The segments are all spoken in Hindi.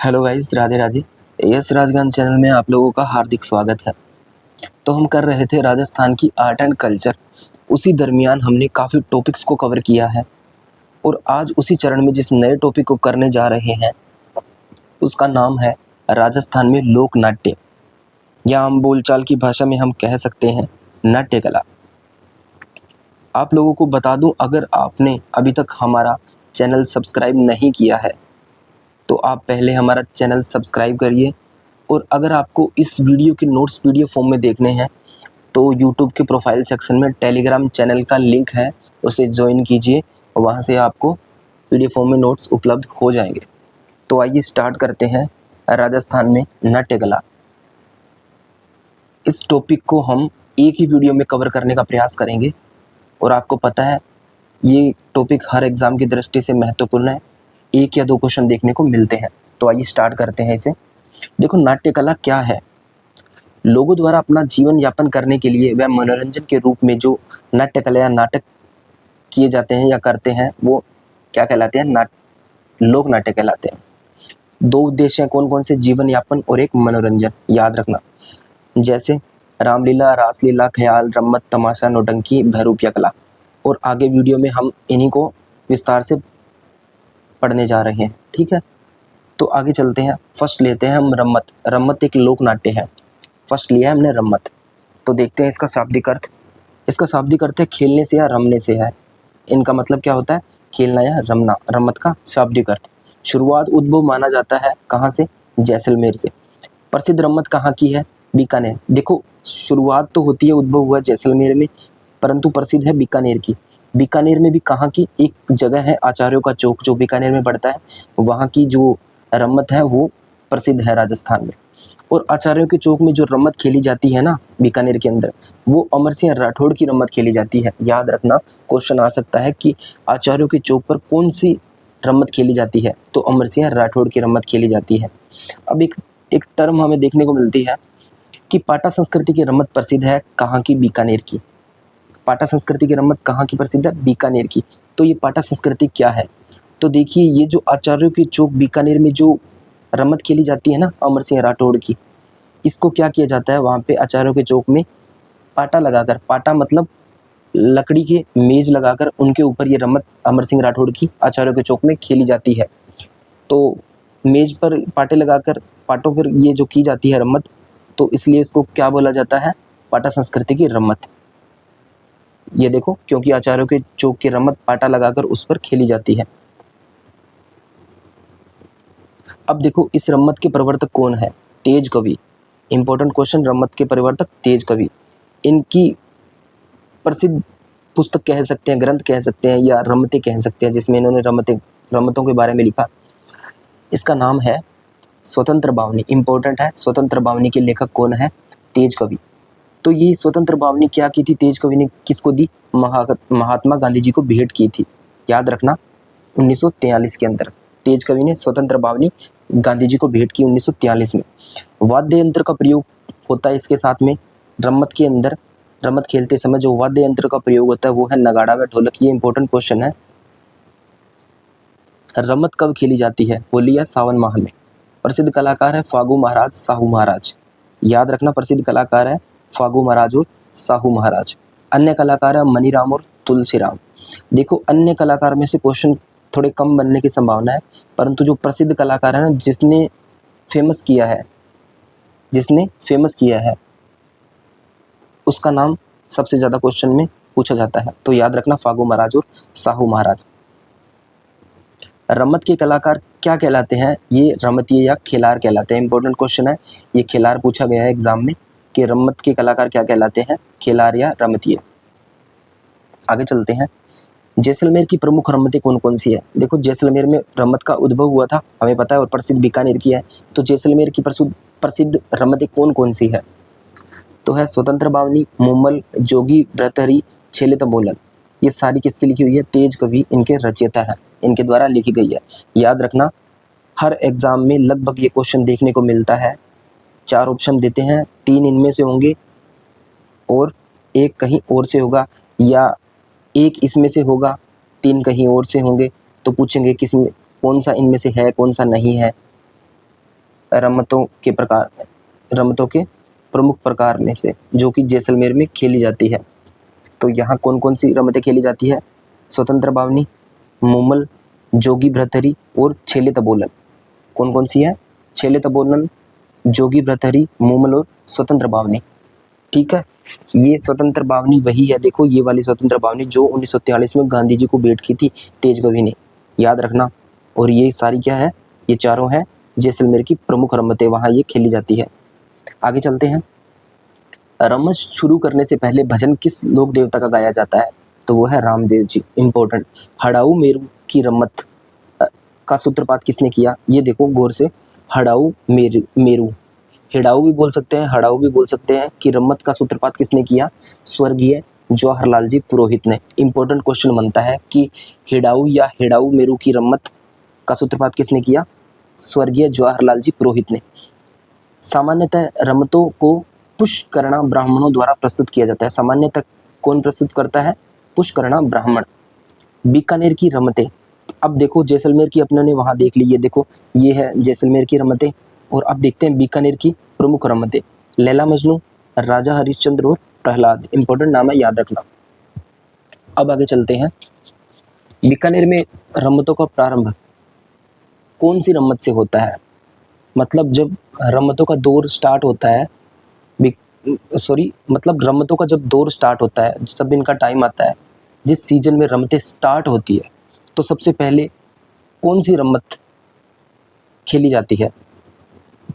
Hello guys, Radhe Radhe. Yes Rajgan channel में आप लोगों का हार्दिक स्वागत है। तो हम कर रहे थे राजस्थान की आर्ट एंड कल्चर। उसी दरमियान हमने काफ़ी टॉपिक्स को कवर किया है और आज उसी चरण में जिस नए टॉपिक को करने जा रहे हैं उसका नाम है राजस्थान में लोक नाट्य, या हम बोलचाल की भाषा में हम कह सकते हैं नाट्य कला। आप लोगों को बता दूं, अगर आपने अभी तक हमारा चैनल सब्सक्राइब नहीं किया है तो आप पहले हमारा चैनल सब्सक्राइब करिए। और अगर आपको इस वीडियो के नोट्स पीडीएफ फॉर्म में देखने हैं तो यूट्यूब के प्रोफाइल सेक्शन में टेलीग्राम चैनल का लिंक है, उसे ज्वाइन कीजिए। वहाँ से आपको पीडीएफ फॉर्म में नोट्स उपलब्ध हो जाएंगे। तो आइए स्टार्ट करते हैं राजस्थान में नाट्य कला। इस टॉपिक को हम एक ही वीडियो में कवर करने का प्रयास करेंगे और आपको पता है ये टॉपिक हर एग्ज़ाम की दृष्टि से महत्वपूर्ण है। 1 या 2 क्वेश्चन देखने को मिलते हैं। तो आइए स्टार्ट करते हैं इसे। देखो, नाट्य कला क्या है? लोगों द्वारा अपना जीवन यापन करने के लिए व मनोरंजन के रूप में जो नाट्य कला या नाटक किए जाते हैं या करते हैं वो क्या कहलाते हैं? लोक नाट्य कहलाते हैं। 2 उद्देश्य हैं कौन कौन से? जीवन यापन और एक मनोरंजन। याद रखना, जैसे रामलीला, रासलीला, ख्याल, रम्मत, तमाशा, नौटंकी, बहरूपिया कला। और आगे वीडियो में हम इन्हीं को विस्तार से पढ़ने जा रहे हैं, ठीक है? तो आगे चलते हैं। फर्स्ट लेते हैं हम रम्मत। रम्मत एक लोक नाट्य है। फर्स्ट लिया है हमने रम्मत। तो देखते हैं इसका शाब्दिक अर्थ। इसका शाब्दिक अर्थ है खेलने से या रमने से है। इनका मतलब क्या होता है? खेलना या रमना। रम्मत का शाब्दिक अर्थ। शुरुआत उद्भव माना जाता है कहाँ से? जैसलमेर से। प्रसिद्ध रम्मत कहाँ की है? बीकानेर। देखो, शुरुआत तो होती है, उद्भव हुआ जैसलमेर में, परंतु प्रसिद्ध है बीकानेर की। बीकानेर में भी कहाँ की? एक जगह है आचार्यों का चौक जो बीकानेर में पड़ता है, वहाँ की जो रम्मत है वो प्रसिद्ध है राजस्थान में। और आचार्यों के चौक में जो रम्मत खेली जाती है ना बीकानेर के अंदर, वो अमर सिंह राठौड़ की रम्मत खेली जाती है। याद रखना, क्वेश्चन आ सकता है कि आचार्यों के चौक पर कौन सी रम्मत खेली जाती है, तो अमर सिंह राठौड़ की रम्मत खेली जाती है। अब एक टर्म हमें देखने को मिलती है कि पाटा संस्कृति की रम्मत प्रसिद्ध है कहाँ की? बीकानेर की। पाटा संस्कृति की रम्मत कहाँ की प्रसिद्ध है? बीकानेर की। तो ये पाटा संस्कृति क्या है? तो देखिए, ये जो आचार्यों के चौक बीकानेर में जो रम्मत खेली जाती है ना अमर सिंह राठौड़ की, इसको क्या किया जाता है? वहाँ पे आचार्यों के चौक में पाटा लगाकर, पाटा मतलब लकड़ी के मेज लगाकर उनके ऊपर ये रम्मत अमर सिंह राठौड़ की आचार्यों के चौक में खेली जाती है। तो मेज पर पाटे लगाकर, पाटों पर ये जो की जाती है रम्मत, तो इसलिए इसको क्या बोला जाता है? पाटा संस्कृति की रम्मत। ये देखो, क्योंकि आचार्यों के चौक की रम्मत पाटा लगाकर उस पर खेली जाती है। अब देखो, इस रम्मत के प्रवर्तक कौन है? तेज कवि। इंपॉर्टेंट क्वेश्चन, रम्मत के प्रवर्तक तेज कवि। इनकी प्रसिद्ध पुस्तक कह सकते हैं, ग्रंथ कह सकते हैं, या रम्मतें कह सकते हैं जिसमें इन्होंने रम्मतों के बारे में लिखा। इसका नाम है स्वतंत्र बावनी। इंपॉर्टेंट है, स्वतंत्र बावनी के लेखक कौन है? तेज कवि। तो ये स्वतंत्र बावनी क्या की थी? तेज कवि ने किसको दी? महात्मा गांधी जी को भेंट की थी। याद रखना, 1943 के अंदर तेज कवि ने स्वतंत्र बावनी गांधी जी को भेंट की 1943 में। वाद्य यंत्र का प्रयोग होता है इसके साथ में। रम्मत के अंदर, रम्मत खेलते समय जो वाद्य यंत्र का प्रयोग होता है वो है नगाड़ा व ढोलक। ये इंपॉर्टेंट क्वेश्चन है। रम्मत कब खेली जाती है? होली या सावन माह में। प्रसिद्ध कलाकार है फागू महाराज, साहू महाराज। याद रखना, प्रसिद्ध कलाकार है फागू महाराज और साहू महाराज। अन्य कलाकार है मनीराम और तुलसीराम। देखो, अन्य कलाकार में से क्वेश्चन थोड़े कम बनने की संभावना है, परंतु जो प्रसिद्ध कलाकार है ना, जिसने फेमस किया है उसका नाम सबसे ज़्यादा क्वेश्चन में पूछा जाता है। तो याद रखना, फागू महाराज और साहू महाराज। रम्मत के कलाकार क्या कहलाते हैं? ये रम्मतिये या खेलार कहलाते हैं। इंपॉर्टेंट क्वेश्चन है, ये खेलार पूछा गया है एग्जाम में कि रम्मत के कलाकार क्या कहलाते हैं? खेलार या रम्मतिये। आगे चलते हैं। जैसलमेर की प्रमुख रम्मतें कौन कौन सी है? देखो, जैसलमेर में रम्मत का उद्भव हुआ था, हमें पता है, और प्रसिद्ध बीकानेर की है। तो जैसलमेर की प्रसिद्ध रम्मतें कौन कौन सी है? तो है स्वतंत्र बावनी, मुम्मल, जोगी, भृतहरि, छेले तबोलन। ये सारी किसकी लिखी हुई है? तेज कवि इनके रचयिता है, इनके द्वारा लिखी गई है। याद रखना, हर एग्जाम में लगभग ये क्वेश्चन देखने को मिलता है। 4 ऑप्शन देते हैं, 3 इनमें से होंगे और 1 कहीं और से होगा, या 1 इसमें से होगा, 3 कहीं और से होंगे। तो पूछेंगे किसमें, कौन सा इनमें से है, कौन सा नहीं है। रमतों के प्रमुख प्रकार में से जो कि जैसलमेर में खेली जाती है। तो यहाँ कौन कौन सी रमतें खेली जाती है? स्वतंत्र बावनी, मुमल, जोगी भ्रतरी और छेले तबोलन। कौन कौन सी है? छेले तबोलन, जोगी भ्रतरी, मुमल और स्वतंत्र बावनी। ठीक है, ये स्वतंत्र बावनी वही है, देखो ये वाली स्वतंत्र बावनी जो 1943 में गांधी जी को भेंट की थी तेजगवी ने, याद रखना। और ये सारी क्या है? ये चारों हैं जैसलमेर की प्रमुख रमतें, वहाँ ये खेली जाती है। आगे चलते हैं। रमत शुरू करने से पहले भजन किस लोक देवता का गाया जाता है? तो वो है रामदेव जी। इंपॉर्टेंट। हड़ाऊ मेरू की रमत का सूत्रपात किसने किया? ये देखो गौर से, हड़ाऊ मेरू, हिड़ाऊ भी बोल सकते हैं, हड़ाऊ भी बोल सकते हैं, कि रमत का सूत्रपात किसने किया? स्वर्गीय जवाहरलाल जी पुरोहित ने। इंपॉर्टेंट क्वेश्चन बनता है कि हिड़ाऊ या हिड़ाऊ मेरू की रमत का सूत्रपात किसने किया? स्वर्गीय जवाहरलाल जी पुरोहित ने। सामान्यतः रमतों को पुष्करणा ब्राह्मणों द्वारा प्रस्तुत किया जाता है। सामान्यतः कौन प्रस्तुत करता है? पुष्करणा ब्राह्मण। बीकानेर की रमतें, अब देखो जैसलमेर की अपने ने वहाँ देख ली, ये देखो ये है जैसलमेर की रमतें, और अब देखते हैं बीकानेर की प्रमुख रमतें। लैला मजनू, राजा हरिश्चंद्र और प्रहलाद। इंपॉर्टेंट नाम है, याद रखना। अब आगे चलते हैं। बीकानेर में रमतों का प्रारंभ कौन सी रमत से होता है? मतलब जब रमतों का दौर स्टार्ट होता है, मतलब रमतों का जब दौर स्टार्ट होता है, जब इनका टाइम आता है, जिस सीजन में रमतें स्टार्ट होती है, तो सबसे पहले कौन सी रमत खेली जाती है?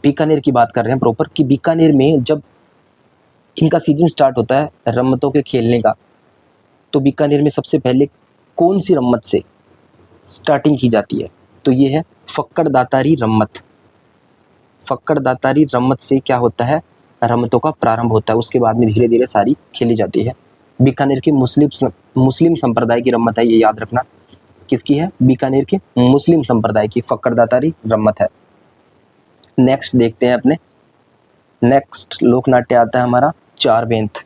बीकानेर की बात कर रहे हैं प्रॉपर, कि बीकानेर में जब इनका सीजन स्टार्ट होता है रमतों के खेलने का, तो बीकानेर में सबसे पहले कौन सी रमत से स्टार्टिंग की जाती है? तो ये है फक्कड़ दातारी रमत। फक्कड़ दातारी रमत से क्या होता है? रमतों का प्रारंभ होता है, उसके बाद में धीरे धीरे सारी खेली जाती है। बीकानेर के मुस्लिम संप्रदाय की रमत है, ये याद रखना। किसकी है? बीकानेर के मुस्लिम संप्रदाय की फक्कड़ दातारी रमत है। नेक्स्ट देखते हैं अपने, नेक्स्ट लोक नाट्य आता है हमारा चार बेंत।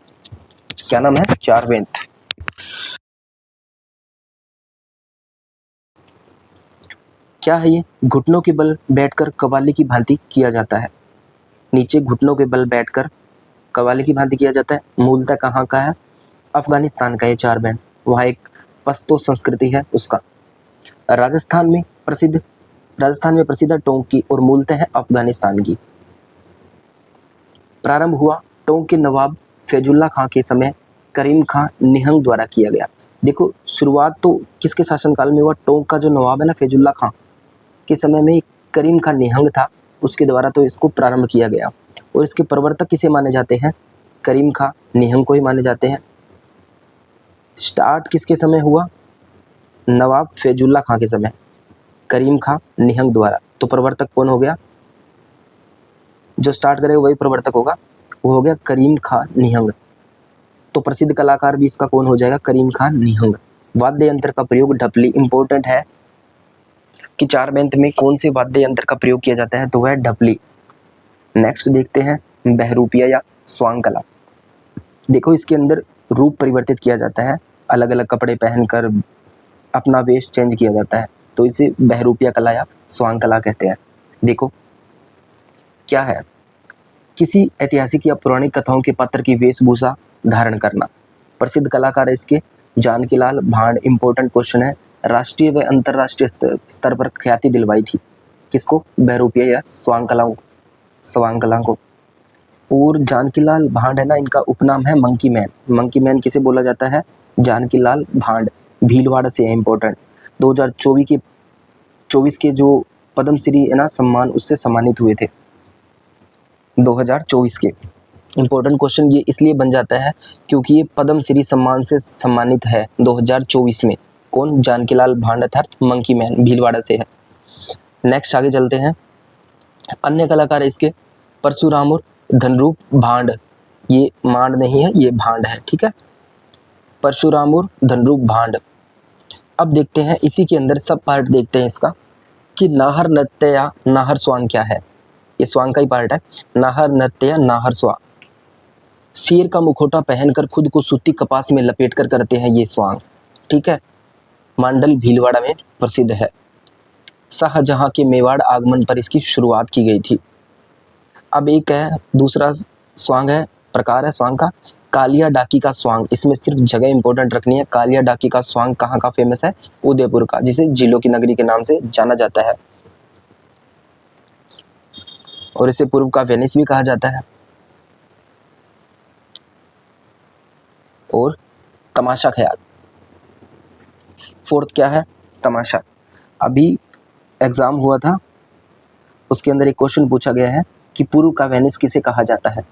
क्या नाम है? चार बेंत। क्या है ये? घुटनों के बल बैठकर कव्वाली की भांति किया जाता है। नीचे घुटनों के बल बैठकर कव्वाली की भांति किया जाता है। मूलतः कहाँ का है? अफगानिस्तान का ये चार बेंत। वहाँ एक पश्तो संस्कृति है उसका। राजस्थान में प्रसिद्ध है टोंक की, और मूलतः है अफगानिस्तान की। प्रारंभ हुआ टोंक के नवाब फैजुल्ला खां के समय करीम खां निहंग द्वारा किया गया। देखो शुरुआत तो किसके शासनकाल में हुआ? टोंक का जो नवाब है ना फैजुल्ला खां के समय में करीम खां निहंग था, उसके द्वारा तो इसको प्रारंभ किया गया। और इसके प्रवर्तक किसे माने जाते हैं? करीम खां निहंग को ही माने जाते हैं। स्टार्ट किसके समय हुआ? नवाब फैजुल्ला खां के समय, करीम खां निहंग द्वारा। तो प्रवर्तक कौन हो गया? जो स्टार्ट करेगा वही प्रवर्तक होगा, वो हो गया करीम खां निहंग। तो प्रसिद्ध कलाकार भी इसका कौन हो जाएगा? करीम खां निहंग। वाद्य यंत्र का प्रयोग ढपली। इंपॉर्टेंट है कि चार बेंत में कौन से वाद्य यंत्र का प्रयोग किया जाता है? तो वह ढपली। नेक्स्ट देखते हैं बहरूपिया या स्वांग कला। देखो इसके अंदर रूप परिवर्तित किया जाता है, अलग अलग कपड़े पहनकर अपना वेश चेंज किया जाता है, तो इसे बहरूपिया कला या स्वांग कला कहते हैं। देखो क्या है? किसी ऐतिहासिक या पौराणिक कथाओं के पात्र की वेशभूषा धारण करना। प्रसिद्ध कलाकार है इसके जानकीलाल भांड। इंपॉर्टेंट क्वेश्चन है, राष्ट्रीय व अंतर्राष्ट्रीय स्तर पर ख्याति दिलवाई थी किसको? बहरूपिया या स्वांग कला को। और जानकीलाल भांड है ना, इनका उपनाम है मंकी मैन। मंकी मैन किसे बोला जाता है? जानकीलाल भांड, भीलवाड़ा से है। इंपॉर्टेंट 2024 के जो पद्मश्री है ना सम्मान, उससे सम्मानित हुए थे 2024 के। इंपॉर्टेंट क्वेश्चन ये इसलिए बन जाता है क्योंकि ये पद्मश्री सम्मान से सम्मानित है 2024 में। कौन? जानकीलाल भांड अर्थात मंकी मैन, भीलवाड़ा से है। नेक्स्ट आगे चलते हैं। अन्य कलाकार इसके परशुराम और धनरूप भांड। ये मांड नहीं है, ये भांड है, ठीक है। परशुराम और धनरूप भांड। अब देखते हैं इसी के अंदर सब पार्ट देखते हैं इसका, कि नाहर नृत्य या नाहर स्वांग क्या है। ये स्वांग का ही पार्ट है। नाहर नृत्य या नाहर स्वांग, शेर का मुखौटा पहनकर खुद को सूती कपास में लपेटकर करते हैं ये स्वांग, ठीक है। मांडल भीलवाड़ा में प्रसिद्ध है। शाहजहां के मेवाड़ आगमन पर इसकी शुरुआत की गई थी। अब एक है दूसरा स्वांग है, प्रकार है स्वांग का, कालिया डाकी का स्वांग। इसमें सिर्फ जगह इंपॉर्टेंट रखनी है। कालिया डाकी का स्वांग कहाँ का फेमस है? उदयपुर का, जिसे झीलों की नगरी के नाम से जाना जाता है, और इसे पूर्व का वेनिस भी कहा जाता है। और तमाशा ख्याल, फोर्थ क्या है? तमाशा। अभी एग्जाम हुआ था, उसके अंदर एक क्वेश्चन पूछा गया है कि पूर्व का वेनिस किसे कहा जाता है?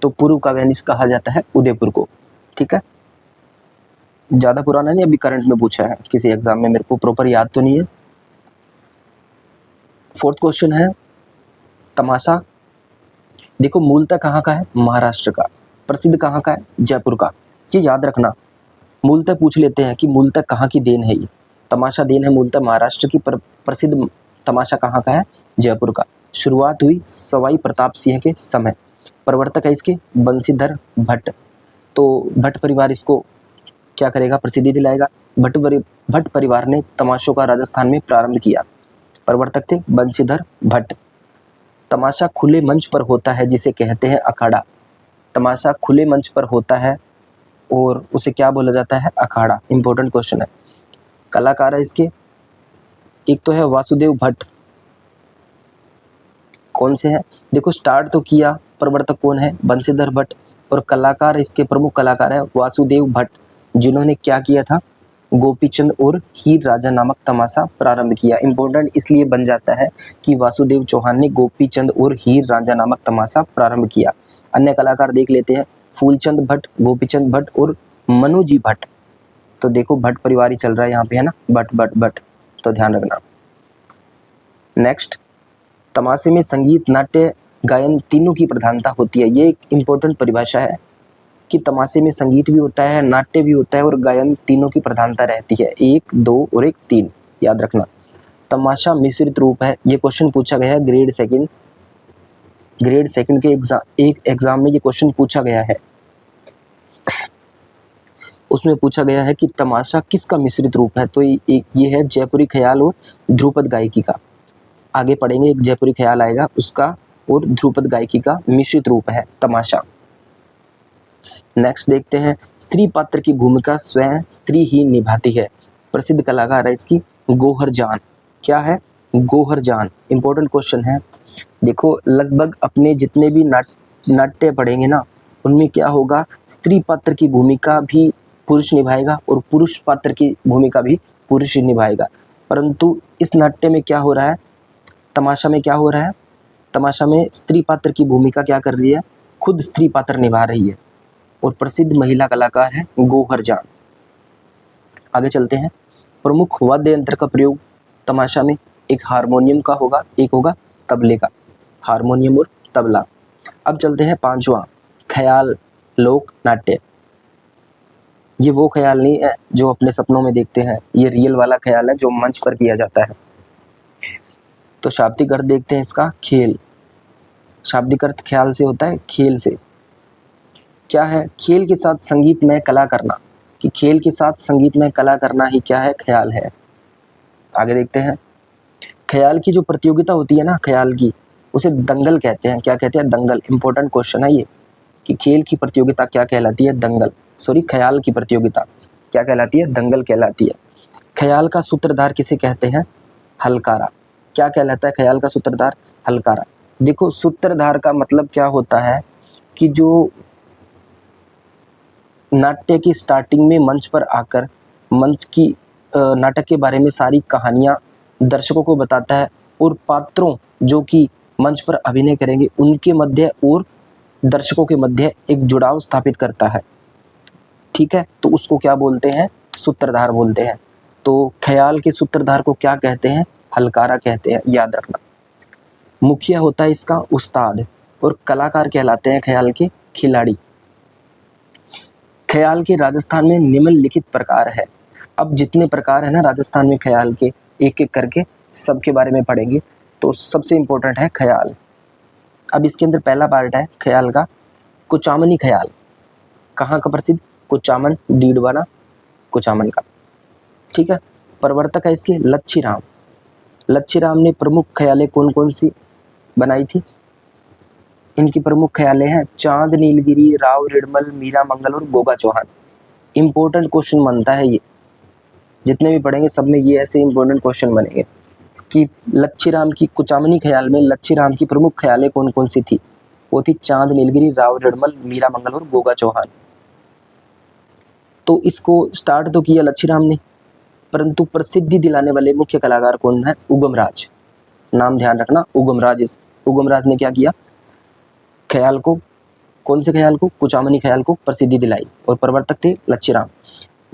तो पूर्व का वेनिस कहा जाता है उदयपुर को। ठीक है, ज़्यादा पुराना नहीं, अभी करंट में पूछा है किसी एग्जाम में, मेरे को प्रॉपर याद तो नहीं है। फोर्थ क्वेश्चन है तमाशा। देखो मूलतः कहाँ का है? महाराष्ट्र का। प्रसिद्ध कहाँ का है? जयपुर का। ये याद रखना, मूलतः पूछ लेते हैं कि मूलतः कहाँ की देन है ये। तमाशा देन है मूलतः महाराष्ट्र की, प्रसिद्ध तमाशा कहाँ का है? जयपुर का। शुरुआत हुई सवाई प्रताप सिंह के समय। प्रवर्तक है इसके बंशीधर भट्ट। तो भट्ट परिवार इसको क्या करेगा? प्रसिद्धि दिलाएगा। भट्ट परिवार ने तमाशों का राजस्थान में प्रारंभ किया। प्रवर्तक थे बंशीधर भट्ट। तमाशा खुले मंच पर होता है जिसे कहते हैं अखाड़ा। तमाशा खुले मंच पर होता है और उसे क्या बोला जाता है? अखाड़ा। इंपॉर्टेंट क्वेश्चन है। कलाकार है इसके, एक तो है वासुदेव भट्ट। कौन से हैं? देखो स्टार्ट तो किया, प्रवर्तक कौन है? बंशीधर भट्ट। और कलाकार इसके प्रमुख कलाकार है वासुदेव भट्ट, जिन्होंने क्या किया था? गोपीचंद और हीर राजा नामक तमाशा प्रारंभ किया। इंपॉर्टेंट इसलिए बन जाता है कि वासुदेव चौहान ने गोपीचंद और हीर राजा नामक तमाशा प्रारंभ किया। अन्य कलाकार देख लेते हैं, फूलचंद भट्ट, गोपीचंद भट्ट और मनुजी भट्ट। तो देखो भट्ट परिवार ही चल रहा है यहाँ पे, है ना, भट्ट भट्ट भट्ट, तो ध्यान रखना। नेक्स्ट, तमाशे में संगीत, नाट्य, गायन तीनों की प्रधानता होती है। ये एक इम्पोर्टेंट परिभाषा है कि तमाशे में संगीत भी होता है, नाट्य भी होता है और गायन तीनों की प्रधानता रहती है। 1, 2 और 1, 3 याद रखना। तमाशा मिश्रित रूप है। ये क्वेश्चन पूछा गया है ग्रेड सेकंड के एग्जाम में ये क्वेश्चन पूछा गया है। उसमें पूछा गया है कि तमाशा किसका मिश्रित रूप है? तो ये है जयपुरी ख्याल और ध्रुपद गायकी का। आगे पढ़ेंगे, एक जयपुरी ख्याल आएगा उसका और ध्रुपद गायकी का मिश्रित रूप है तमाशा। नेक्स्ट देखते हैं, स्त्री पात्र की भूमिका स्वयं स्त्री ही निभाती है। प्रसिद्ध कलाकार है इसकी गौहर जान। क्या है? गौहर जान। इंपॉर्टेंट क्वेश्चन है। देखो लगभग अपने जितने भी नाट्य पढ़ेंगे ना, उनमें क्या होगा? स्त्री पात्र की भूमिका भी पुरुष निभाएगा और पुरुष पात्र की भूमिका भी पुरुष ही निभाएगा। परंतु इस नाट्य में क्या हो रहा है? तमाशा में क्या हो रहा है? तमाशा में स्त्री पात्र की भूमिका क्या कर रही है? खुद स्त्री पात्र निभा रही है और प्रसिद्ध महिला कलाकार है गौहर जान। आगे चलते हैं। प्रमुख वाद्य यंत्र का प्रयोग तमाशा में एक हारमोनियम का होगा, एक होगा तबले का। हारमोनियम और तबला। अब चलते हैं पांचवा, ख्याल लोक नाट्य। ये वो ख्याल नहीं है जो अपने सपनों में देखते हैं, ये रियल वाला ख्याल है जो मंच पर किया जाता है। तो शाब्दिक अर्थ देखते हैं इसका, खेल। शाब्दिक अर्थ ख्याल से होता है, खेल से। क्या है? खेल के साथ संगीत में कला करना। कि खेल के साथ संगीत में कला करना ही क्या है? ख्याल है। आगे देखते हैं, ख्याल की जो प्रतियोगिता होती है ना, ख्याल की, उसे दंगल कहते हैं। क्या कहते हैं? दंगल। इंपॉर्टेंट क्वेश्चन है ये कि खेल की प्रतियोगिता क्या कहलाती है? दंगल। सॉरी, ख्याल की प्रतियोगिता क्या कहलाती है? दंगल कहलाती है। ख्याल का सूत्रधार किसे कहते हैं? हलकारा। क्या कहलाता है ख्याल का सूत्रधार? हलकारा। देखो सूत्रधार का मतलब क्या होता है कि जो नाट्य की स्टार्टिंग में मंच पर आकर नाटक के बारे में सारी कहानियाँ दर्शकों को बताता है और पात्रों जो कि मंच पर अभिनय करेंगे उनके मध्य और दर्शकों के मध्य एक जुड़ाव स्थापित करता है। ठीक है, तो उसको क्या बोलते हैं? सूत्रधार बोलते हैं। तो ख्याल के सूत्रधार को क्या कहते हैं? हलकारा कहते हैं, याद रखना। मुखिया होता है इसका उस्ताद और कलाकार कहलाते हैं ख्याल के खिलाड़ी। ख्याल के राजस्थान में निम्नलिखित प्रकार है। अब जितने प्रकार है ना राजस्थान में ख्याल के, एक एक करके सबके बारे में पढ़ेंगे। तो सबसे इम्पोर्टेंट है ख्याल। अब इसके अंदर पहला पार्ट है ख्याल का कुचामनी ख्याल। कहाँ का प्रसिद्ध? कुचामन, डीडवाना कुचामन का। ठीक है, प्रवर्तक है इसके लच्छी राम। लच्छी राम ने प्रमुख ख्यालें कौन कौन सी बनाई थी? इनकी प्रमुख ख्यालें हैं चांद नीलगिरी, राव रिडमल, मीरा मंगल और गोगा चौहान। इंपॉर्टेंट क्वेश्चन बनता है ये, जितने भी पढ़ेंगे सब में ये ऐसे इंपॉर्टेंट क्वेश्चन बनेंगे कि लच्छीराम की कुचामनी ख्याल में लच्छीराम की प्रमुख ख्यालें कौन कौन सी थी। वो थी चांद नीलगिरी, राव रिडमल, मीरा मंगल और गोगा चौहान। तो इसको स्टार्ट तो किया लच्छीराम ने, परंतु प्रसिद्धि दिलाने वाले मुख्य कलाकार कौन है? उगमराज। नाम ध्यान रखना, उगमराज। उगमराज ने क्या किया? ख्याल को, कौन से ख्याल को? कुचामनी ख्याल को प्रसिद्धि दिलाई, और प्रवर्तक थे लच्छीराम।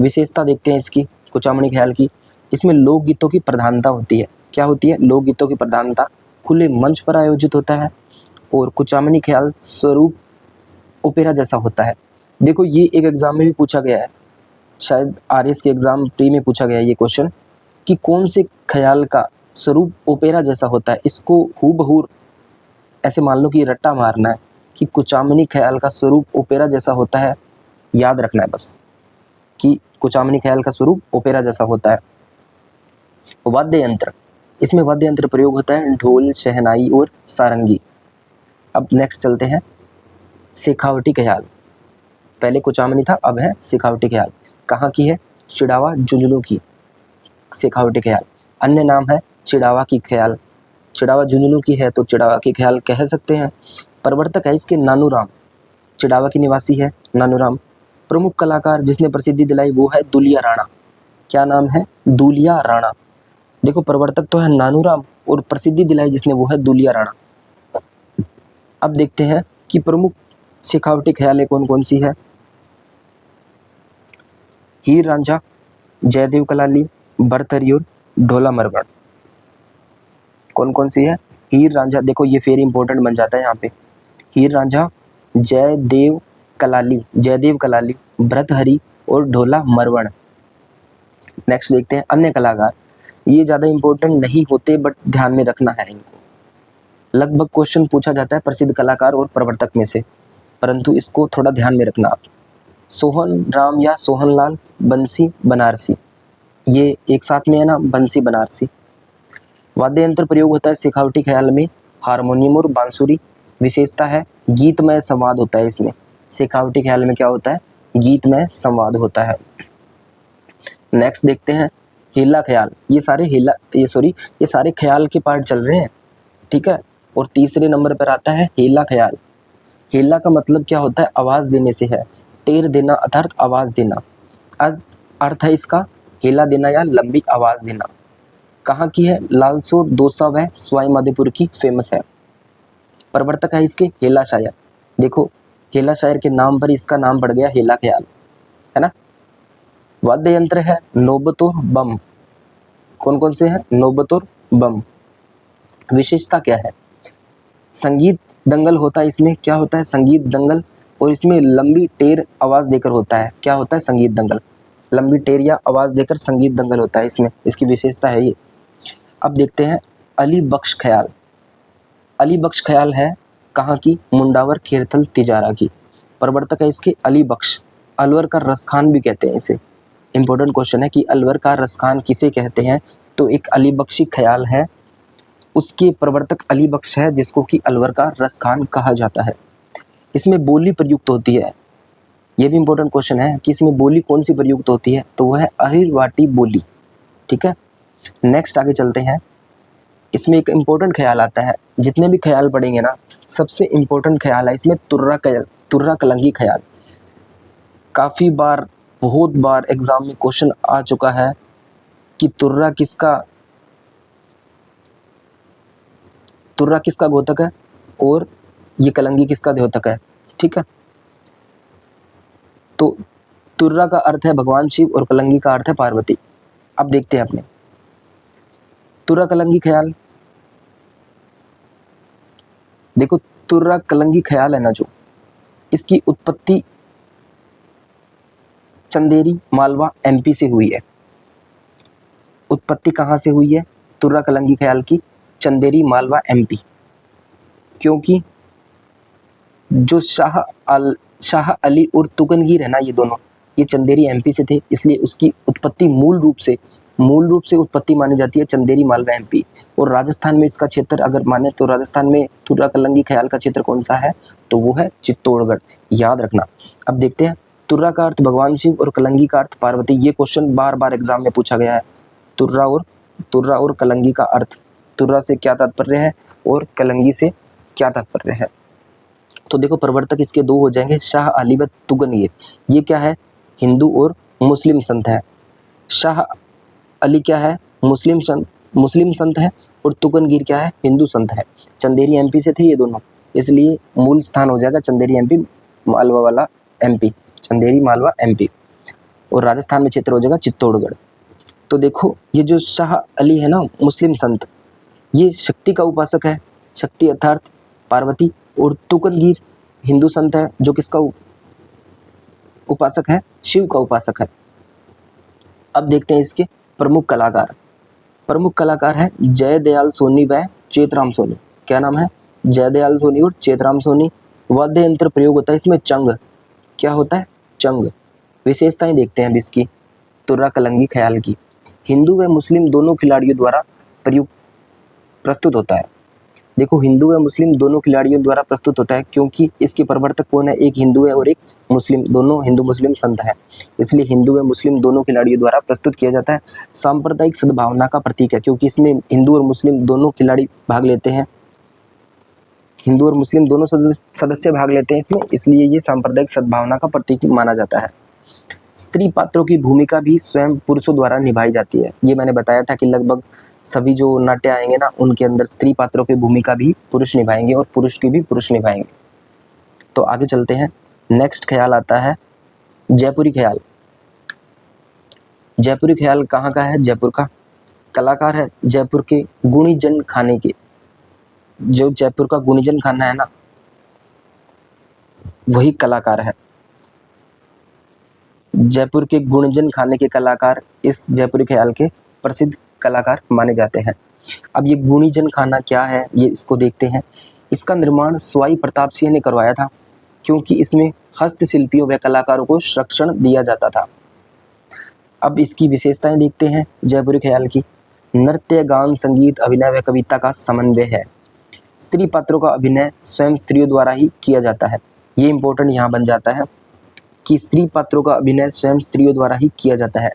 विशेषता देखते हैं इसकी कुचामनी ख्याल की। इसमें लोकगीतों की प्रधानता होती है। क्या होती है? लोकगीतों की प्रधानता। खुले मंच पर आयोजित होता है, और कुचामनी ख्याल स्वरूप ओपेरा जैसा होता है। देखो ये एक एग्जाम में भी पूछा गया है, शायद आरएस के एग्जाम प्री में पूछा गया है ये क्वेश्चन, कि कौन से ख्याल का स्वरूप ओपेरा जैसा होता है। इसको हूबहू ऐसे मान लो कि रट्टा मारना है कि कुचामनी ख्याल का स्वरूप ओपेरा जैसा होता है। याद रखना है बस कि कुचामनी ख्याल का स्वरूप ओपेरा जैसा होता है। वाद्य यंत्र, इसमें वाद्य यंत्र प्रयोग होता है ढोल, शहनाई और सारंगी। अब नेक्स्ट चलते हैं शेखावटी ख्याल। पहले कुचामनी था, अब है शेखावटी ख्याल। कहाँ की है? चिड़ावा झुंझुनू की शेखावटी ख्याल। अन्य नाम है चिड़ावा की ख्याल। चिड़ावा झुंझुनू की है तो चिड़ावा की ख्याल कह सकते हैं। प्रवर्तक है इसके नानूराम, चिड़ावा की निवासी है नानूराम। प्रमुख कलाकार जिसने प्रसिद्धि दिलाई वो है दुलिया राणा। क्या नाम है? दुलिया राणा। देखो प्रवर्तक तो है नानूराम, और प्रसिद्धि दिलाई जिसने वो है दुलिया राणा। अब देखते हैं कि प्रमुख शेखावटी ख्यालें कौन कौन सी है। हीर रांझा, जयदेव कलाली, भरथरी और ढोला मरवण। कौन कौन सी है? हीर रांझा, देखो ये फेरी इंपॉर्टेंट बन जाता है यहाँ पे। हीर रांझा, जयदेव कलाली, भरथरी और ढोला मरवण। नेक्स्ट देखते हैं अन्य कलाकार। ये ज़्यादा इंपॉर्टेंट नहीं होते, बट ध्यान में रखना है इनको। लगभग क्वेश्चन पूछा जाता है प्रसिद्ध कलाकार और प्रवर्तक में से, परंतु इसको थोड़ा ध्यान में रखना आप। सोहन राम या सोहनलाल, बंसी बनारसी, ये एक साथ में है ना, बंसी बनारसी। वाद्य यंत्र प्रयोग होता है शेखावटी ख्याल में हारमोनियम और बांसुरी। विशेषता है गीतमय संवाद होता है इसमें। शेखावटी ख्याल में क्या होता है? गीतमय संवाद होता है। नेक्स्ट देखते हैं हेला ख्याल। ये सारे ख्याल के पार्ट चल रहे हैं, ठीक है। और तीसरे नंबर पर आता है हेला ख्याल। हेला का मतलब क्या होता है? आवाज़ देने से है। टेर देना अर्थात आवाज़ देना। अर्थ है इसका हेला देना या लंबी आवाज़ देना। कहाँ की है? लालसोट, दौसा व सवाई माधोपुर की फेमस है। प्रवर्तक है इसके हेला शायर। देखो हेला शायर के नाम पर इसका नाम पड़ गया हेला ख्याल, है ना। वाद्य यंत्र है नौबत और बम। कौन कौन से हैं? नौबत और बम। विशेषता क्या है? संगीत दंगल होता है इसमें। क्या होता है? संगीत दंगल। और इसमें लंबी टेर आवाज़ देकर होता है। क्या होता है? संगीत दंगल। लंबी टेर या आवाज़ देकर संगीत दंगल होता है इसमें, इसकी विशेषता है ये। अब देखते हैं अली बख्श ख्याल। अली बख्श ख्याल है कहाँ की? मुंडावर, खेरथल, तिजारा की। प्रवर्तक है इसके अली बख्श। अलवर का रसखान भी कहते हैं इसे। इंपॉर्टेंट क्वेश्चन है कि अलवर का रसखान किसे कहते हैं? तो एक अली बख्शी ख्याल है, उसके प्रवर्तक अली बख्श है, जिसको कि अलवर का रसखान कहा जाता है। इसमें बोली प्रयुक्त होती है। यह भी इंपॉर्टेंट क्वेश्चन है कि इसमें बोली कौन सी प्रयुक्त होती है, तो वह है अहिरवाटी बोली, ठीक है। नेक्स्ट आगे चलते हैं। इसमें एक इम्पोर्टेंट ख्याल आता है, जितने भी ख्याल पढ़ेंगे ना, सबसे इम्पोर्टेंट ख्याल है इसमें तुर्रा कलंगी ख्याल। काफ़ी बार, बहुत बार एग्जाम में क्वेश्चन आ चुका है कि तुर्रा किसका द्योतक है और ये कलंगी किसका द्योतक है, ठीक है। तो तुर्रा का अर्थ है भगवान शिव और कलंगी का अर्थ है पार्वती। अब देखते हैं अपने तुर्रा कलंगी ख्याल। देखो तुर्रा कलंगी ख्याल है ना, जो इसकी उत्पत्ति चंदेरी, मालवा, एमपी से हुई है। उत्पत्ति कहाँ से हुई है तुर्रा कलंगी ख्याल की? चंदेरी, मालवा, एमपी। क्योंकि जो शाह अली और तुगनगीर है ना, ये दोनों, ये चंदेरी एमपी से थे, इसलिए उसकी उत्पत्ति मूल रूप से मूल रूप से उत्पत्ति मानी जाती है चंदेरी मालवा एमपी। और राजस्थान में इसका क्षेत्र अगर माने तो राजस्थान में तुर्रा कलंगी ख्याल का क्षेत्र कौन सा है, तो वो है चित्तौड़गढ़, याद रखना। अब देखते हैं, तुर्रा का अर्थ भगवान शिव और कलंगी का अर्थ पार्वती। ये क्वेश्चन बार बार एग्जाम में पूछा गया है। तुर्रा और कलंगी का अर्थ, तुर्रा से क्या तात्पर्य है और कलंगी से क्या तात्पर्य है। तो देखो प्रवर्तक इसके दो हो जाएंगे, शाह अली व तुगनगीर। ये क्या है, हिंदू और मुस्लिम संत है। शाह अली क्या है, मुस्लिम संत है, और तुगनगीर क्या है, हिंदू संत है। चंदेरी एमपी से थे ये दोनों, इसलिए मूल स्थान हो जाएगा चंदेरी एमपी, मालवा वाला एमपी, चंदेरी मालवा एमपी। और राजस्थान में क्षेत्र हो जाएगा चित्तौड़गढ़। तो देखो ये जो शाह अली है ना, मुस्लिम संत, ये शक्ति का उपासक है, शक्ति अर्थात पार्वती। और तुगनगीर हिंदू संत है, जो किसका उपासक है, शिव का उपासक है। अब देखते हैं इसके प्रमुख कलाकार है जयदयाल सोनी व चेतराम सोनी। क्या नाम है, जयदयाल सोनी और चेतराम सोनी। वाद्य यंत्र प्रयोग होता है इसमें चंग। क्या होता है, चंग। विशेषताएं देखते हैं अब इसकी, तुर्रा कलंगी ख्याल की। हिंदू व मुस्लिम दोनों खिलाड़ियों द्वारा प्रस्तुत होता है। देखो हिंदू व मुस्लिम दोनों खिलाड़ियों द्वारा प्रस्तुत होता है, क्योंकि इसके प्रवर्तक कौन है, एक हिंदू है और एक मुस्लिम, दोनों हिंदू मुस्लिम संत है, इसलिए हिंदू व मुस्लिम दोनों खिलाड़ियों द्वारा प्रस्तुत किया जाता है। सांप्रदायिक सद्भावना का प्रतीक है, क्योंकि इसमें हिंदू और मुस्लिम दोनों खिलाड़ी भाग लेते हैं, हिंदू और मुस्लिम दोनों सदस्य भाग लेते हैं इसमें, इसलिए ये सांप्रदायिक सद्भावना का प्रतीक माना जाता है। स्त्री पात्रों की भूमिका भी स्वयं पुरुषों द्वारा निभाई जाती है। ये मैंने बताया था कि लगभग सभी जो नाट्य आएंगे ना, उनके अंदर स्त्री पात्रों की भूमिका भी पुरुष निभाएंगे और पुरुष की भी पुरुष निभाएंगे। तो आगे चलते हैं, नेक्स्ट ख्याल आता है जयपुरी ख्याल। जयपुरी ख्याल कहाँ का है, जयपुर का। कलाकार है जयपुर के गुणीजन खाने के, जो जयपुर का गुणीजन खाना है ना, वही कलाकार है। जयपुर के गुणजन खाने के कलाकार इस जयपुरी ख्याल के प्रसिद्ध कलाकार माने जाते हैं। अब ये गुणीजन खाना क्या है, ये इसको देखते हैं। इसका निर्माण स्वाई प्रताप सिंह ने करवाया था, क्योंकि इसमें हस्तशिल्पियों व कलाकारों को संरक्षण दिया जाता था। अब इसकी विशेषताएं देखते हैं जयपुरी ख्याल की। नृत्य, गान, संगीत, अभिनय व कविता का समन्वय है। स्त्री पात्रों का अभिनय स्वयं स्त्रियों द्वारा ही किया जाता है। ये इंपॉर्टेंट यहाँ बन जाता है कि स्त्री पात्रों का अभिनय स्वयं स्त्रियों द्वारा ही किया जाता है,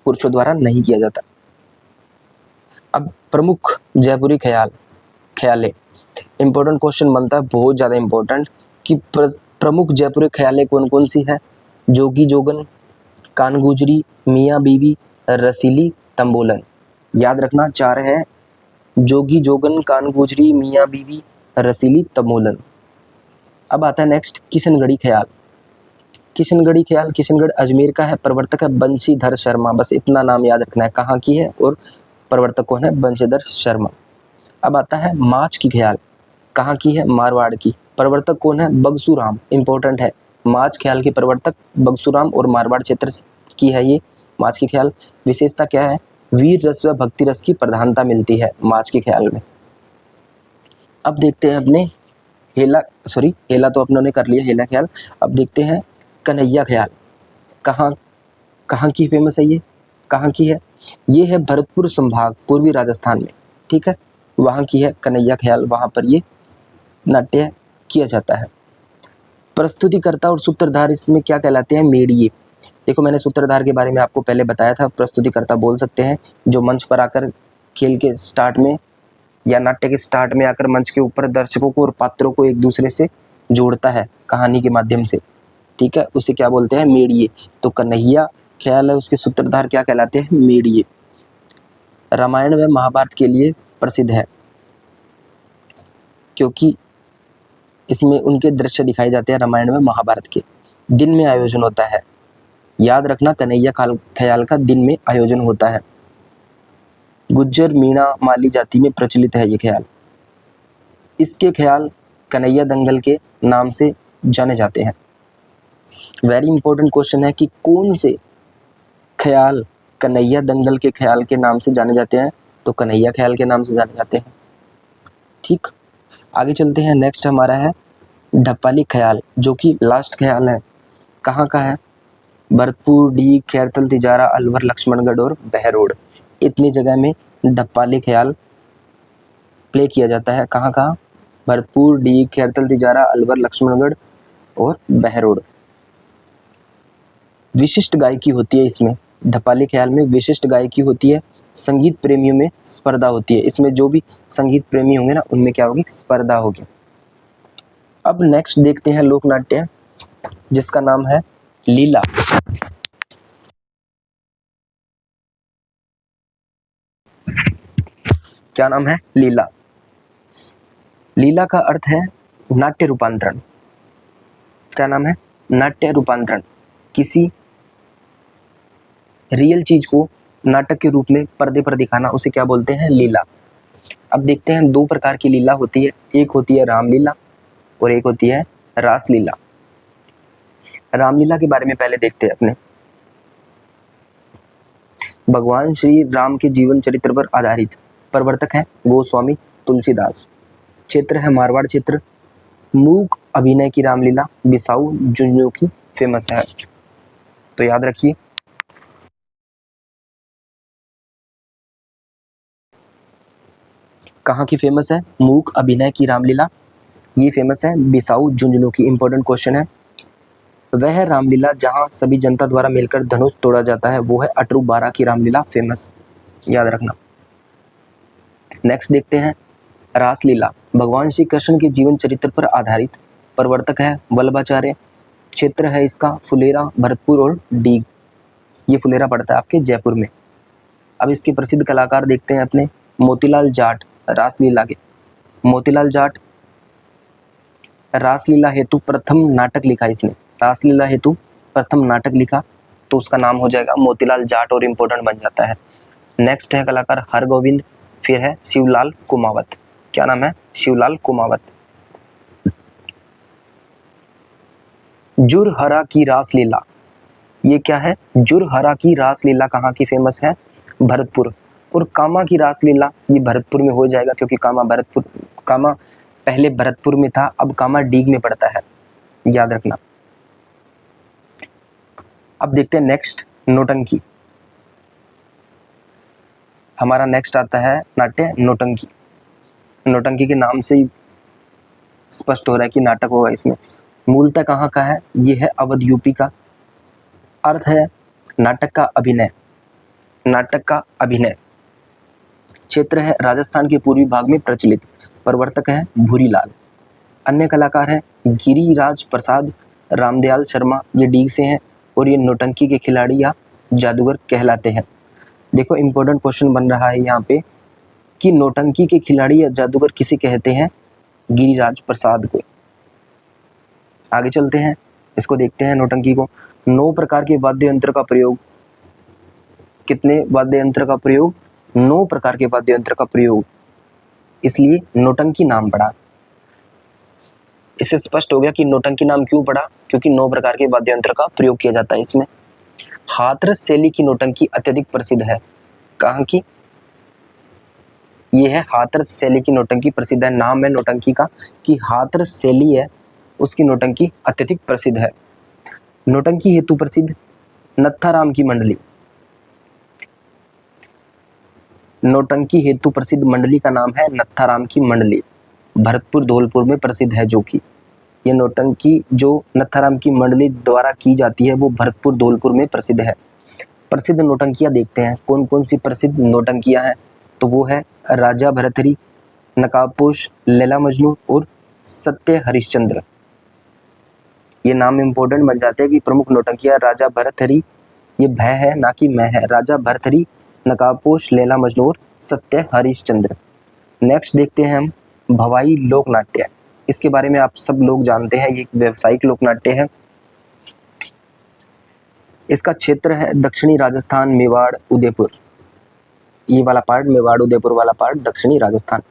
पुरुषों द्वारा नहीं किया जाता। अब प्रमुख जयपुरी ख्याले इंपॉर्टेंट क्वेश्चन बनता है, बहुत ज़्यादा इंपॉर्टेंट, कि प्रमुख जयपुरी ख्याले कौन कौन सी है। जोगी जोगन, कान गुजरी, मियाँ बीवी, रसीली, तंबोलन। याद रखना, चार है, जोगी जोगन, कान गुजरी, मियाँ बीवी, रसीली, तंबोलन। अब आता है नेक्स्ट किशनगढ़ी ख्याल। किशनगढ़ी ख्याल किशनगढ़ अजमेर का है, प्रवर्तक है बंशीधर शर्मा। बस इतना नाम याद रखना है, कहाँ की है और प्रवर्तक कौन है, बंशीधर शर्मा। अब आता है माच की ख्याल, कहाँ की है, मारवाड़ की, प्रवर्तक कौन है, बगसूराम। इंपॉर्टेंट है, माच ख्याल के प्रवर्तक बगसूराम और मारवाड़ क्षेत्र की है ये माच की ख्याल। विशेषता क्या है, वीर रस व भक्ति रस की प्रधानता मिलती है माच के ख्याल में। अब देखते हैं अपने हेला तो अपनों ने कर लिया, हेला ख्याल। अब देखते हैं कन्हैया ख्याल। कहाँ की फेमस है ये, कहाँ की है, ये है भरतपुर संभाग, पूर्वी राजस्थान में, ठीक है, वहाँ की है कन्हैया ख्याल, वहाँ पर ये नाट्य किया जाता है। प्रस्तुतिकर्ता और सूत्रधार इसमें क्या कहलाते हैं, मेड़िए। देखो मैंने सूत्रधार के बारे में आपको पहले बताया था, प्रस्तुतिकर्ता बोल सकते हैं जो मंच पर आकर खेल के स्टार्ट में या नाट्य के स्टार्ट में आकर मंच के ऊपर दर्शकों को और पात्रों को एक दूसरे से जोड़ता है कहानी के माध्यम से, ठीक है, उसे क्या बोलते हैं, मेड़िए। तो कन्हैया ख्याल है, उसके सूत्रधार क्या कहलाते हैं, मेड़िए। रामायण व महाभारत के लिए प्रसिद्ध है, क्योंकि इसमें उनके दृश्य दिखाए जाते हैं रामायण व महाभारत के। दिन में आयोजन होता है, याद रखना, कन्हैया ख्याल का दिन में आयोजन होता है। गुज्जर, मीणा, माली जाति में प्रचलित है ये ख्याल। इसके ख्याल कन्हैया दंगल के नाम से जाने जाते हैं। वेरी इंपॉर्टेंट क्वेश्चन है कि कौन से ख्याल कन्हैया दंगल के ख्याल के नाम से जाने जाते हैं, तो कन्हैया ख्याल के नाम से जाने जाते हैं, ठीक। आगे चलते हैं, नेक्स्ट हमारा है ढप्पाली ख्याल, जो कि लास्ट ख्याल है। कहाँ का है, भरतपुर, डी, खैरथल, तिजारा, अलवर, लक्ष्मणगढ़ और बहरोड। इतनी जगह में ढप्पाली ख्याल प्ले किया जाता है। कहाँ कहाँ? भरतपुर, डी, खैरथल, तिजारा, अलवर, लक्ष्मणगढ़ और बहरोड। विशिष्ट गायकी होती है इसमें, ढपाली ख्याल में विशिष्ट गायकी होती है। संगीत प्रेमियों में स्पर्धा होती है। इसमें जो भी संगीत प्रेमी होंगे ना, उनमें क्या होगी? स्पर्धा होगी। अब नेक्स्ट देखते हैं लोक नाट्य, जिसका नाम है लीला। क्या नाम है? लीला। लीला का अर्थ है नाट्य रूपांतरण। क्या नाम है? नाट्य रूपांतरण। किसी रियल चीज को नाटक के रूप में पर्दे पर दिखाना, उसे क्या बोलते हैं? लीला। अब देखते हैं, दो प्रकार की लीला होती है। एक होती है रामलीला और एक होती है रासलीला। रामलीला के बारे में पहले देखते हैं अपने। भगवान श्री राम के जीवन चरित्र पर आधारित। प्रवर्तक है गोस्वामी तुलसीदास। क्षेत्र है मारवाड़ क्षेत्र। मूक अभिनय की रामलीला बिसाऊ झुंझुनू की फेमस है। तो याद रखिए, कहाँ की फेमस है? मूक अभिनय की रामलीला, ये फेमस है बिसाऊ झुंझुनू की। इंपॉर्टेंट क्वेश्चन है। वह रामलीला जहां सभी जनता द्वारा मिलकर धनुष तोड़ा जाता है, वो है अटरू बारा की रामलीला, फेमस, याद रखना। नेक्स्ट देखते हैं रासलीला। भगवान श्री कृष्ण के जीवन चरित्र पर आधारित। प्रवर्तक है वल्लभाचार्य। क्षेत्र है इसका फुलेरा, भरतपुर और डीग। ये फुलेरा पड़ता है आपके जयपुर में। अब इसके प्रसिद्ध कलाकार देखते हैं अपने। मोतीलाल जाट, रासलीला के। मोतीलाल जाट रासलीला हेतु प्रथम नाटक लिखा इसने। रासलीला हेतु प्रथम नाटक लिखा, तो उसका नाम हो जाएगा मोतीलाल जाट और इम्पोर्टेंट बन जाता है। नेक्स्ट है कलाकार हरगोविंद, फिर है शिवलाल कुमावत। क्या नाम है? शिवलाल कुमावत। जुरहरा की रासलीला, ये क्या है? जुरहरा की रासलीला कहाँ की फेमस है? भरतपुर। और कामा की रासलीला, ये भरतपुर में हो जाएगा, क्योंकि कामा पहले भरतपुर में था, अब कामा डीग में पड़ता है, याद रखना। अब देखते हैं नेक्स्ट, नौटंकी। हमारा नेक्स्ट आता है नाट्य नौटंकी। नौटंकी के नाम से ही स्पष्ट हो रहा है कि नाटक होगा इसमें। मूलतः कहाँ का है? ये है अवध यूपी का। अर्थ है नाटक का अभिनय। नाटक का अभिनय। क्षेत्र है राजस्थान के पूर्वी भाग में प्रचलित। प्रवर्तक है भूरीलाल। अन्य कलाकार है गिरिराज प्रसाद, रामदयाल शर्मा, ये डीग से हैं और ये नौटंकी के खिलाड़ी या जादूगर कहलाते हैं। देखो इंपॉर्टेंट क्वेश्चन बन रहा है यहाँ पे कि नौटंकी के खिलाड़ी या जादूगर किसे कहते हैं? गिरिराज प्रसाद को। आगे चलते हैं, इसको देखते हैं नौटंकी को। 9 प्रकार के वाद्य यंत्र का प्रयोग। कितने वाद्य यंत्र का प्रयोग? 9 प्रकार के वाद्य यंत्र का प्रयोग, इसलिए नौटंकी नाम पड़ा। इससे स्पष्ट हो गया कि नौटंकी नाम क्यों पड़ा, क्योंकि 9 प्रकार के वाद्य यंत्र का प्रयोग किया जाता है इसमें। हाथरस शैली की नौटंकी अत्यधिक प्रसिद्ध है। कहाँ की? ये है हाथरस शैली की नौटंकी प्रसिद्ध है। नाम है नौटंकी का कि हाथरस शैली है, उसकी नौटंकी अत्यधिक प्रसिद्ध है। नौटंकी हेतु प्रसिद्ध नत्थाराम की मंडली। नौटंकी हेतु प्रसिद्ध मंडली का नाम है नत्थाराम की मंडली। भरतपुर धौलपुर में प्रसिद्ध है, जो कि ये नौटंकी जो नत्थाराम की मंडली द्वारा की जाती है, वो भरतपुर धौलपुर में प्रसिद्ध है। प्रसिद्ध नौटंकियाँ देखते हैं, कौन कौन सी प्रसिद्ध नौटंकियाँ हैं। तो वो है राजा भरथरी, नकाबपोश, लैला मजनू और सत्य हरिश्चंद्र। ये नाम इंपॉर्टेंट बन जाते हैं कि प्रमुख नौटंकियाँ राजा भरथरी, ये भय है ना कि मैं है, राजा भरथरी, नकाबपोश, लैला मजनू और सत्य हरिश्चंद्र। नेक्स्ट देखते हैं हम भवाई लोक नाट्य। इसके बारे में आप सब लोग जानते हैं, ये एक व्यावसायिक लोक नाट्य है। इसका क्षेत्र है दक्षिणी राजस्थान, मेवाड़, उदयपुर। ये वाला पार्ट मेवाड़ उदयपुर वाला पार्ट दक्षिणी राजस्थान।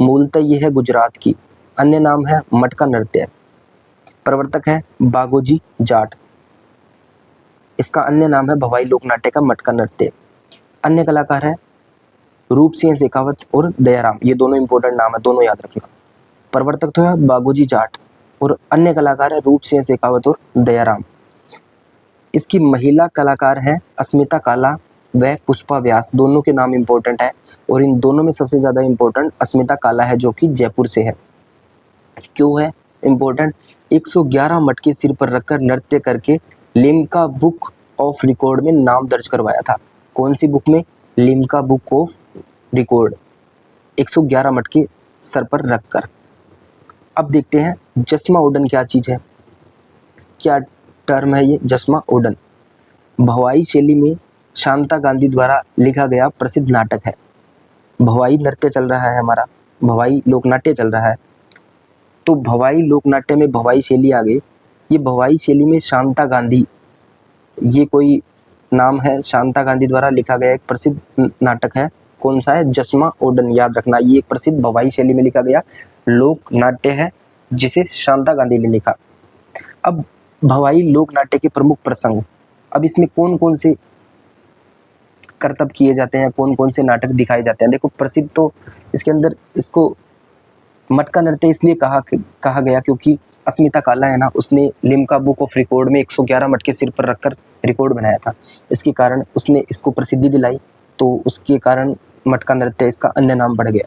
मूलतः ये है गुजरात की। अन्य नाम है मटका नृत्य। प्रवर्तक है बागोजी जाट। इसका अन्य नाम है भवाई लोक नाट्य का मटका नृत्य। अन्य कलाकार है रूप सिंह शेखावत और दयाराम। ये दोनों इंपॉर्टेंट नाम है, दोनों याद रखना। प्रवर्तक तो है बागोजी जाट और अन्य कलाकार है रूप सिंह शेखावत और दयाराम। इसकी महिला कलाकार है अस्मिता काला व पुष्पा व्यास, दोनों के नाम इम्पोर्टेंट है और इन दोनों में सबसे ज़्यादा इम्पोर्टेंट अस्मिता काला है जो कि जयपुर से है। क्यों है इम्पोर्टेंट? 111 मटके सिर पर रखकर नृत्य करके लिम्का बुक ऑफ रिकॉर्ड में नाम दर्ज करवाया था। कौन सी बुक में? Limca book of record. 111 मटके सर पर रखकर। अब देखते हैं जस्मा ओडन क्या चीज़ है, क्या टर्म है ये जस्मा ओडन। भवाई शैली में शांता गांधी द्वारा लिखा गया प्रसिद्ध नाटक है। भवाई नृत्य चल रहा है हमारा, भवाई लोकनाट्य चल रहा है, तो भवाई लोकनाट्य में भवाई शैली आ गई। ये भवाई शैली में शांता गांधी, ये कोई नाम है, शांता गांधी द्वारा लिखा गया एक प्रसिद्ध नाटक है। कौन सा है? जस्मा ओडन, याद रखना। ये एक प्रसिद्ध भवाई शैली में लिखा गया लोक नाट्य है जिसे शांता गांधी ने लिखा। अब भवाई लोक नाट्य के प्रमुख प्रसंग, अब इसमें कौन कौन से करतब किए जाते हैं, कौन कौन से नाटक दिखाए जाते हैं। देखो प्रसिद्ध तो इसके अंदर इसको मटका नृत्य इसलिए कहा गया क्योंकि अस्मिता काला है ना, उसने लिम्का बुक ऑफ रिकॉर्ड में 111 मटके सिर पर रखकर रिकॉर्ड बनाया था। इसके कारण उसने इसको प्रसिद्धि दिलाई, तो उसके कारण मटका नृत्य इसका अन्य नाम बढ़ गया।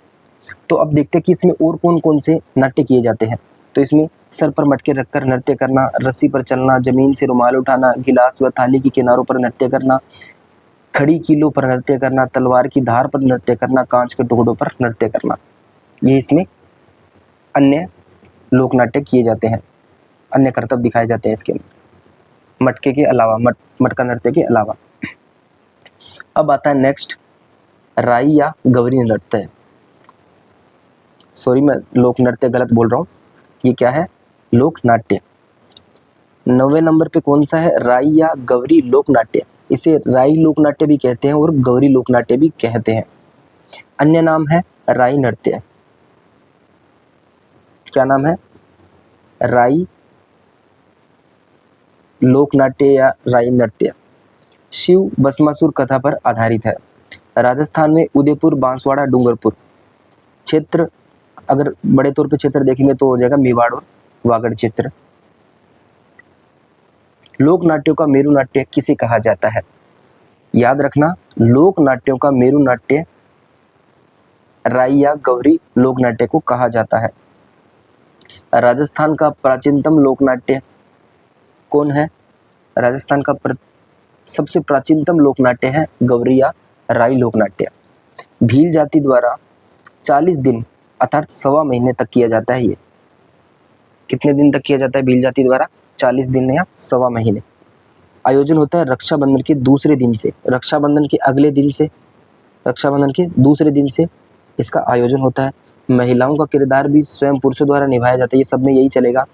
तो अब देखते हैं कि इसमें और कौन कौन से नाट्य किए जाते हैं। तो इसमें सर पर मटके रखकर नृत्य करना, रस्सी पर चलना, जमीन से रुमाल उठाना, गिलास व थाली की किनारों पर नृत्य करना, खड़ी कीलों पर नृत्य करना, तलवार की धार पर नृत्य करना, कांच के टुकड़ों पर नृत्य करना, ये इसमें अन्य लोकनाट्य किए जाते हैं, अन्य करतब दिखाए जाते हैं इसके अंदर मटके के अलावा, मटका नृत्य के अलावा। अब आता है नेक्स्ट राई या गवरी नृत्य। सॉरी मैं लोक नृत्य गलत बोल रहा हूँ, ये क्या है? लोक नाट्य। 9वें नंबर पे कौन सा है? राई या गवरी लोक नाट्य। इसे राई लोक नाट्य भी कहते हैं और गौरी लोक नाट्य भी कहते हैं। अन्य नाम है राई नृत्य। क्या नाम है? राई लोक नाट्य या राई नृत्य। शिव भस्मासुर कथा पर आधारित है। राजस्थान में उदयपुर, बांसवाड़ा, डूंगरपुर क्षेत्र, अगर बड़े तौर पे क्षेत्र देखेंगे तो हो जाएगा मेवाड़ और वागड़ क्षेत्र। लोक नाट्यों का मेरु नाट्य किसे कहा जाता है? याद रखना, लोक नाट्यों का मेरु नाट्य राई या गौरी लोक नाट्य को कहा जाता है। राजस्थान का प्राचीनतम लोक नाट्य कौन है? राजस्थान का सबसे प्राचीनतम लोक नाट्य है गौरी या राई लोक नाट्य। भील जाति द्वारा 40 दिन अर्थात 1.25 महीने तक किया जाता है। ये कितने दिन तक किया जाता है भील जाति द्वारा? 40 दिन या 1.25 महीने। आयोजन होता है रक्षाबंधन के दूसरे दिन से, रक्षाबंधन के अगले दिन से, रक्षाबंधन के दूसरे दिन से इसका आयोजन होता है। महिलाओं का किरदार भी स्वयं पुरुषों द्वारा निभाया जाता है, ये सब में यही चलेगा।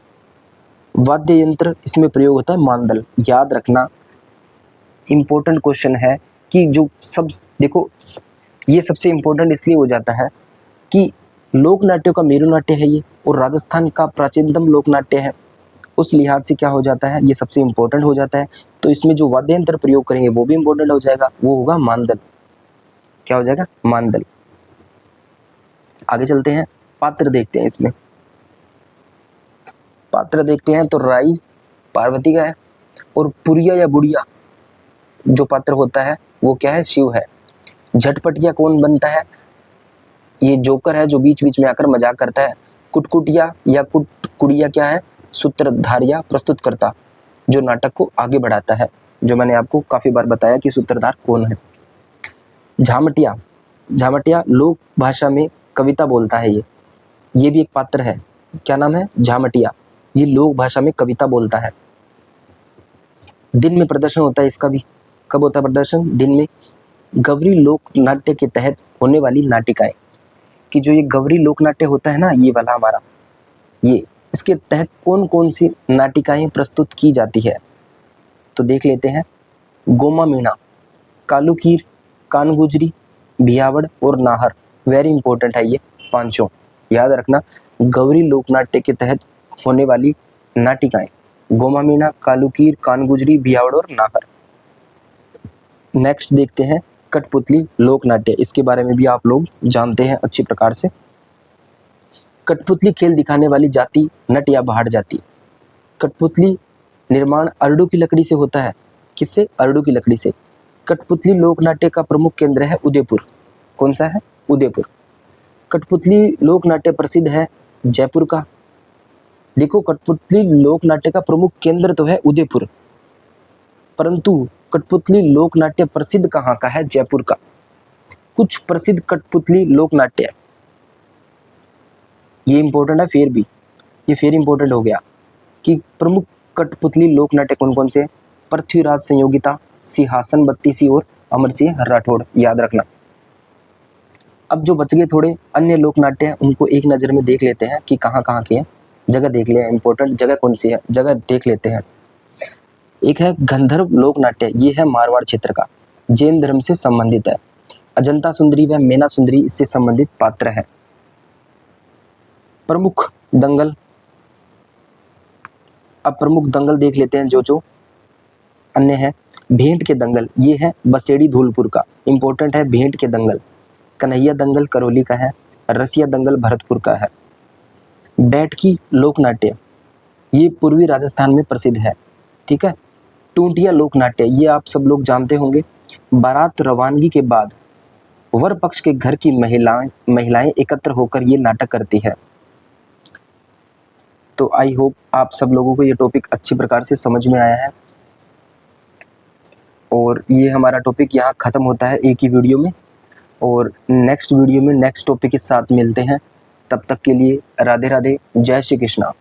वाद्य यंत्र इसमें प्रयोग होता है मांदल। याद रखना, इम्पोर्टेंट क्वेश्चन है कि जो सब देखो, ये सबसे इम्पोर्टेंट इसलिए हो जाता है कि लोक नाट्यों का मेरु नाट्य है ये, और राजस्थान का प्राचीनतम लोक नाट्य है, उस लिहाज से क्या हो जाता है, ये सबसे इम्पोर्टेंट हो जाता है। तो इसमें जो वाद्य यंत्र प्रयोग करेंगे वो भी इम्पोर्टेंट हो जाएगा, वो होगा मांदल। क्या हो जाएगा? मांदल। आगे चलते हैं, पात्र देखते हैं। इसमें पात्र देखते हैं तो राई पार्वती का है, और पुरिया या बुढ़िया जो पात्र होता है वो क्या है? शिव है। झटपटिया कौन बनता है? ये जोकर है जो बीच बीच में आकर मजाक करता है। कुटकुटिया या कुड़िया क्या है? सूत्रधारिया प्रस्तुत करता, जो नाटक को आगे बढ़ाता है, जो मैंने आपको काफी बार बताया कि सूत्रधार कौन है। झामटिया, झामटिया लोक भाषा में कविता बोलता है। ये भी एक पात्र है। क्या नाम है? झामटिया। ये लोक भाषा में कविता बोलता है। दिन में प्रदर्शन होता है इसका भी। कब होता है प्रदर्शन? दिन में। गवरी लोक नाट्य के तहत होने वाली नाटिकाएं, कि जो ये गवरी लोक नाट्य होता है ना, ये वाला हमारा, ये इसके तहत कौन कौन सी नाटिकाएं प्रस्तुत की जाती है, तो देख लेते हैं। गोमा मीणा, कालूकीर, कानगुजरी, भियावड़ और नाहर। वेरी इंपॉर्टेंट है ये पांचों, याद रखना। गौरी लोकनाट्य के तहत होने वाली नाटिकाएं गोमा मीणा, कालूकीर, कानगुजरी, भियावड़ और नाहर। नेक्स्ट देखते हैं कठपुतली लोक नाट्य। इसके बारे में भी आप लोग जानते हैं अच्छी प्रकार से। कठपुतली खेल दिखाने वाली जाति नट या बहाड़ जाति। कठपुतली निर्माण अरडू की लकड़ी से होता है। किससे? अरडू की लकड़ी से। कठपुतली लोक नाट्य का प्रमुख केंद्र है उदयपुर। कौन सा है? उदयपुर। कठपुतली लोक नाट्य प्रसिद्ध है जयपुर का। देखो, कठपुतली लोक नाट्य का प्रमुख केंद्र तो है उदयपुर, परंतु कठपुतली लोक नाट्य प्रसिद्ध कहाँ का है? जयपुर का। कुछ प्रसिद्ध कठपुतली लोक नाट्य, ये इंपॉर्टेंट है, फिर इंपॉर्टेंट हो गया कि प्रमुख कठपुतली लोक नाट्य कौन कौन से? पृथ्वीराज संयोगिता, सिंहासन बत्तीसी और अमर सिंह राठौड़, याद रखना। अब जो बच गए थोड़े अन्य लोक नाट्य हैं, उनको एक नज़र में देख लेते हैं कि कहाँ कहाँ के हैं। जगह देख लिया, इंपॉर्टेंट जगह कौन सी है, जगह देख लेते हैं। एक है गंधर्व लोक नाट्य, ये है मारवाड़ क्षेत्र का, जैन धर्म से संबंधित है। अजंता सुंदरी व मैना सुंदरी इससे संबंधित पात्र है। प्रमुख दंगल, अब प्रमुख दंगल देख लेते हैं जो अन्य है। भेंट के दंगल, ये है बसेड़ी धौलपुर का, इंपॉर्टेंट है भेंट के दंगल। कन्हैया दंगल करौली का है। रसिया दंगल भरतपुर का है। बैठकी लोक नाट्य, ये पूर्वी राजस्थान में प्रसिद्ध है, ठीक है। टूंटिया लोक नाट्य, ये आप सब लोग जानते होंगे। बारात रवानगी के बाद वर पक्ष के घर की महिलाएं एकत्र होकर ये नाटक करती है। तो आई होप आप सब लोगों को ये टॉपिक अच्छी प्रकार से समझ में आया है, और ये हमारा टॉपिक यहाँ ख़त्म होता है एक ही वीडियो में, और नेक्स्ट वीडियो में नेक्स्ट टॉपिक के साथ मिलते हैं। तब तक के लिए राधे राधे, जय श्री कृष्णा।